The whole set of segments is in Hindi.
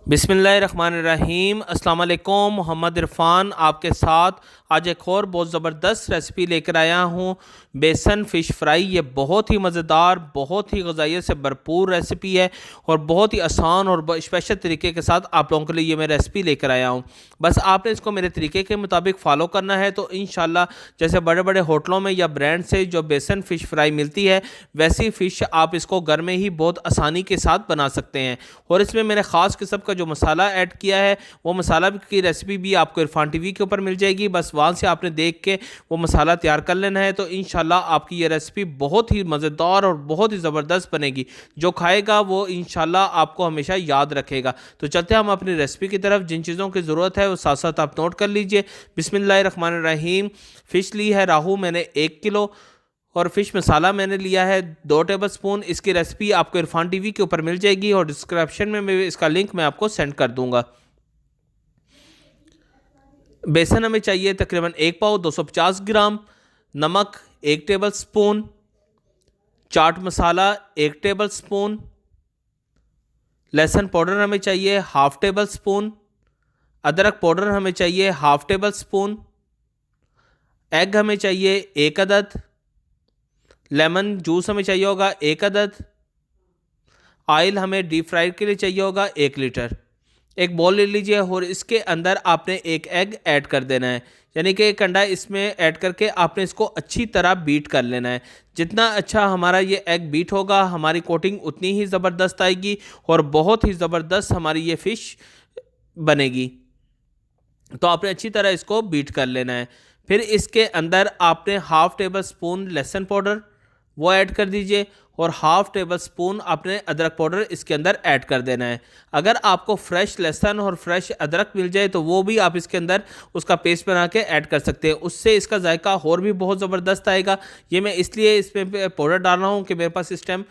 बिस्मिल्लाहिर्रहमानिर्रहीम। अस्सलाम वालेकुम। मोहम्मद इरफान आपके साथ आज एक और बहुत ज़बरदस्त रेसिपी लेकर आया हूँ, बेसन फ़िश फ्राई। ये बहुत ही मज़ेदार, बहुत ही ग़ज़ाइयत से भरपूर रेसिपी है और बहुत ही आसान और स्पेशल तरीके के साथ आप लोगों के लिए ये मैं रेसिपी लेकर आया हूँ। बस आपने इसको मेरे तरीके के मुताबिक फ़ॉलो करना है तो इंशाल्लाह जैसे बड़े बड़े होटलों में या ब्रांड से जो बेसन फ़िश फ्राई मिलती है वैसी फ़िश आप इसको घर में ही बहुत आसानी के साथ बना सकते हैं। और इसमें मैंने ख़ास किस्म का जो मसाला ऐड किया है वो मसाला की रेसिपी भी आपको इरफान टीवी के ऊपर मिल जाएगी। बस वहाँ से आपने देख के वो मसाला तैयार कर लेना है तो इंशाल्लाह आपकी ये रेसिपी बहुत ही मज़ेदार और बहुत ही ज़बरदस्त बनेगी। जो खाएगा वो इंशाल्लाह आपको हमेशा याद रखेगा। तो चलते हैं हम अपनी रेसिपी की तरफ। जिन चीज़ों की ज़रूरत है वो साथ साथ आप नोट कर लीजिए। बिस्मिल्लाहिर्रहमानिर्रहीम। फ़िश ली है राहू मैंने 1 किलो और फिश मसाला मैंने लिया है 2 टेबलस्पून। इसकी रेसिपी आपको इरफान टीवी के ऊपर मिल जाएगी और डिस्क्रिप्शन में इसका लिंक मैं आपको सेंड कर दूंगा। बेसन हमें चाहिए तकरीबन 1 पाव 250 ग्राम, नमक 1 टेबलस्पून, चाट मसाला 1 टेबलस्पून, लहसुन पाउडर हमें चाहिए 1/2 टेबलस्पून, अदरक पाउडर हमें चाहिए 1/2 टेबलस्पून, एग हमें चाहिए 1 अदद, लेमन जूस हमें चाहिए होगा 1 अदद, ऑयल हमें डीप फ्राई के लिए चाहिए होगा 1 लीटर। एक बॉल ले लीजिए और इसके अंदर आपने एक एग ऐड कर देना है, यानी कि एक अंडा इसमें ऐड करके आपने इसको अच्छी तरह बीट कर लेना है। जितना अच्छा हमारा ये एग बीट होगा हमारी कोटिंग उतनी ही ज़बरदस्त आएगी और बहुत ही ज़बरदस्त हमारी ये फ़िश बनेगी। तो आपने अच्छी तरह इसको बीट कर लेना है। फिर इसके अंदर आपने 1/2 टेबलस्पून लहसुन पाउडर वो ऐड कर दीजिए और 1/2 टेबलस्पून आपने अदरक पाउडर इसके अंदर ऐड कर देना है। अगर आपको फ्रेश लहसुन और फ्रेश अदरक मिल जाए तो वो भी आप इसके अंदर उसका पेस्ट बना के ऐड कर सकते हैं, उससे इसका जायका और भी बहुत ज़बरदस्त आएगा। ये मैं इसलिए इसमें पाउडर डाल रहा हूँ कि मेरे पास इस टाइम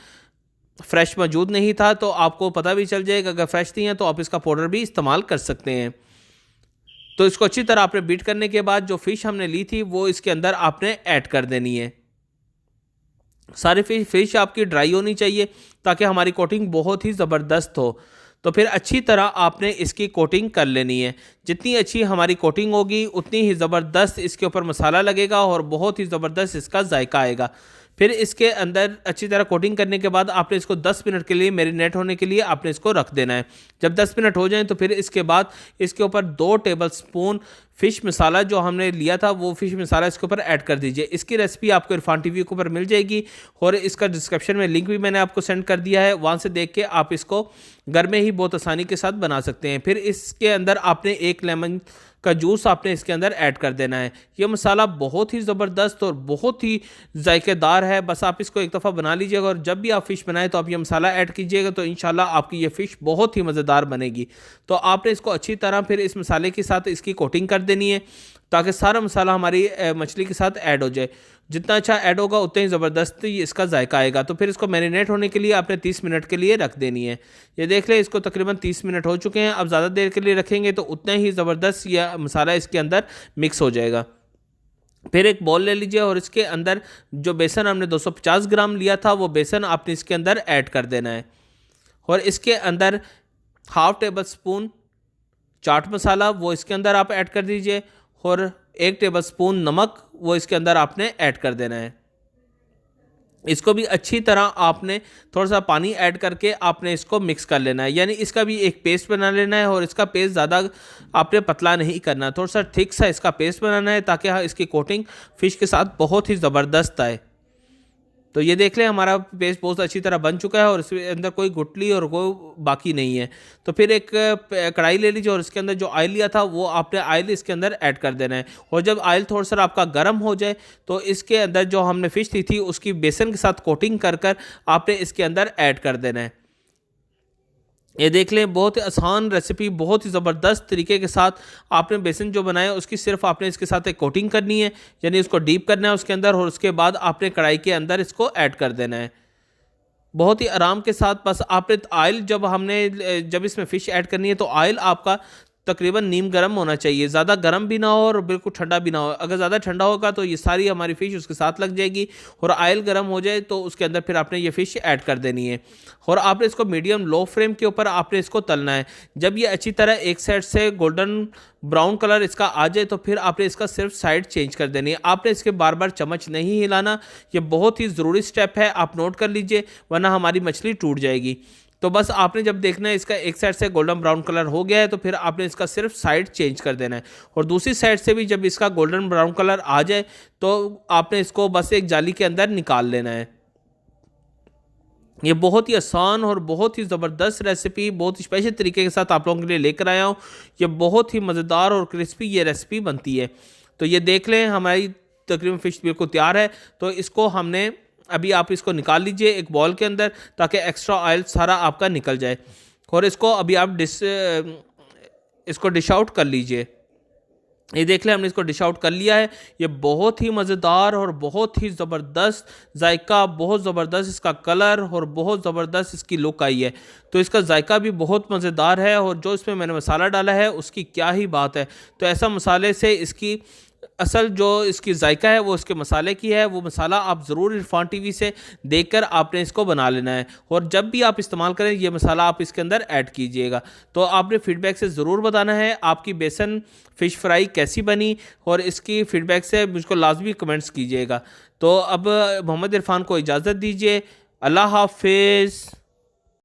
फ्रेश मौजूद नहीं था, तो आपको पता भी चल जाएगा अगर फ्रेश नहीं है तो आप इसका पाउडर भी इस्तेमाल कर सकते हैं। तो इसको अच्छी तरह आपने बीट करने के बाद जो फ़िश हमने ली थी वो इसके अंदर आपने ऐड कर देनी है। सारी फ़िश आपकी ड्राई होनी चाहिए ताकि हमारी कोटिंग बहुत ही ज़बरदस्त हो। तो फिर अच्छी तरह आपने इसकी कोटिंग कर लेनी है। जितनी अच्छी हमारी कोटिंग होगी उतनी ही ज़बरदस्त इसके ऊपर मसाला लगेगा और बहुत ही ज़बरदस्त इसका जायका आएगा। फिर इसके अंदर अच्छी तरह कोटिंग करने के बाद आपने इसको 10 मिनट के लिए मैरिनेट होने के लिए आपने इसको रख देना है। जब 10 मिनट हो जाएं तो फिर इसके बाद इसके ऊपर 2 टेबलस्पून फ़िश मसाला जो हमने लिया था वो फ़िश मसाला इसके ऊपर ऐड कर दीजिए। इसकी रेसिपी आपको इरफान टीवी के ऊपर मिल जाएगी और इसका डिस्क्रिप्शन में लिंक भी मैंने आपको सेंड कर दिया है, वहाँ से देख के आप इसको घर में ही बहुत आसानी के साथ बना सकते हैं। फिर इसके अंदर आपने 1 लेमन का जूस आपने इसके अंदर ऐड कर देना है। ये मसाला बहुत ही ज़बरदस्त और बहुत ही जायकेदार है। बस आप इसको एक दफ़ा बना लीजिएगा और जब भी आप फ़िश बनाएं तो आप ये मसाला ऐड कीजिएगा तो इंशाल्लाह आपकी ये फ़िश बहुत ही मज़ेदार बनेगी। तो आपने इसको अच्छी तरह फिर इस मसाले के साथ इसकी कोटिंग कर देनी है ताकि सारा मसाला हमारी मछली के साथ ऐड हो जाए। जितना अच्छा ऐड होगा उतना ही ज़बरदस्त इसका जायका आएगा। तो फिर इसको मैरिनेट होने के लिए आपने 30 मिनट के लिए रख देनी है। ये देख लें इसको तकरीबन 30 मिनट हो चुके हैं। अब ज़्यादा देर के लिए रखेंगे तो उतना ही ज़बरदस्त यह मसाला इसके अंदर मिक्स हो जाएगा। फिर एक बॉल ले लीजिए और इसके अंदर जो बेसन हमने 250 ग्राम लिया था वो बेसन आपने इसके अंदर ऐड कर देना है और इसके अंदर 1/2 टेबलस्पून चाट मसाला वो इसके अंदर आप ऐड कर दीजिए और 1 टेबलस्पून नमक वो इसके अंदर आपने ऐड कर देना है। इसको भी अच्छी तरह आपने थोड़ा सा पानी ऐड करके आपने इसको मिक्स कर लेना है, यानी इसका भी एक पेस्ट बना लेना है और इसका पेस्ट ज़्यादा आपने पतला नहीं करना, थोड़ा सा थिक सा इसका पेस्ट बनाना है ताकि इसकी कोटिंग फ़िश के साथ बहुत ही ज़बरदस्त आए। तो ये देख लें हमारा पेस्ट बहुत अच्छी तरह बन चुका है और इसके अंदर कोई गुठली और कोई बाकी नहीं है। तो फिर एक कढ़ाई ले लीजिए और इसके अंदर जो ऑयल लिया था वो आपने ऑयल इसके अंदर ऐड कर देना है और जब ऑयल थोड़ा सा आपका गर्म हो जाए तो इसके अंदर जो हमने फ़िश ली थी उसकी बेसन के साथ कोटिंग कर कर आपने इसके अंदर ऐड कर देना है। ये देख लें बहुत ही आसान रेसिपी, बहुत ही ज़बरदस्त तरीके के साथ आपने बेसन जो बनाया उसकी सिर्फ आपने इसके साथ एक कोटिंग करनी है, यानी इसको डीप करना है उसके अंदर और उसके बाद आपने कढ़ाई के अंदर इसको ऐड कर देना है बहुत ही आराम के साथ। बस आपने ऑयल जब इसमें फ़िश ऐड करनी है तो ऑयल आपका तकरीबन नीम गर्म होना चाहिए, ज़्यादा गर्म भी ना हो और बिल्कुल ठंडा भी ना हो। अगर ज़्यादा ठंडा होगा तो ये सारी हमारी फ़िश उसके साथ लग जाएगी, और ऑयल गर्म हो जाए तो उसके अंदर फिर आपने ये फ़िश ऐड कर देनी है, और आपने इसको मीडियम लो फ्लेम के ऊपर आपने इसको तलना है। जब ये अच्छी तरह एक साइड से गोल्डन ब्राउन कलर इसका आ जाए तो फिर आपने इसका सिर्फ साइड चेंज कर देनी है। आपने इसके बार बार चम्मच नहीं हिलाना, ये बहुत ही ज़रूरी स्टेप है, आप नोट कर लीजिए, वरना हमारी मछली टूट जाएगी। तो बस आपने जब देखना है इसका एक साइड से गोल्डन ब्राउन कलर हो गया है तो फिर आपने इसका सिर्फ साइड चेंज कर देना है, और दूसरी साइड से भी जब इसका गोल्डन ब्राउन कलर आ जाए तो आपने इसको बस एक जाली के अंदर निकाल लेना है। ये बहुत ही आसान और बहुत ही ज़बरदस्त रेसिपी, बहुत ही स्पेशल तरीके के साथ आप लोगों के लिए लेकर आया हूँ। ये बहुत ही मज़ेदार और क्रिस्पी ये रेसिपी बनती है। तो ये देख लें, हमारी तकरीबन फ़िश बिल्कुल तैयार है। तो इसको हमने अभी आप इसको निकाल लीजिए एक बॉल के अंदर, ताकि एक्स्ट्रा ऑयल सारा आपका निकल जाए, और इसको अभी आप इसको डिश आउट कर लीजिए। ये देख लें, हमने इसको डिश आउट कर लिया है। ये बहुत ही मज़ेदार और बहुत ही ज़बरदस्त जायका, बहुत ज़बरदस्त इसका कलर और बहुत ज़बरदस्त इसकी लुक आई है। तो इसका जायका भी बहुत मज़ेदार है, और जो इसमें मैंने मसाला डाला है उसकी क्या ही बात है। तो ऐसा मसाले से इसकी असल जो इसकी जायका है वो इसके मसाले की है। वो मसाला आप ज़रूर इरफान टीवी से देखकर आपने इसको बना लेना है, और जब भी आप इस्तेमाल करें ये मसाला आप इसके अंदर ऐड कीजिएगा। तो आपने फीडबैक से ज़रूर बताना है आपकी बेसन फ़िश फ्राई कैसी बनी, और इसकी फ़ीडबैक से मुझको लाजमी कमेंट्स कीजिएगा। तो अब मोहम्मद इरफान को इजाज़त दीजिए। अल्लाह हाफिज़।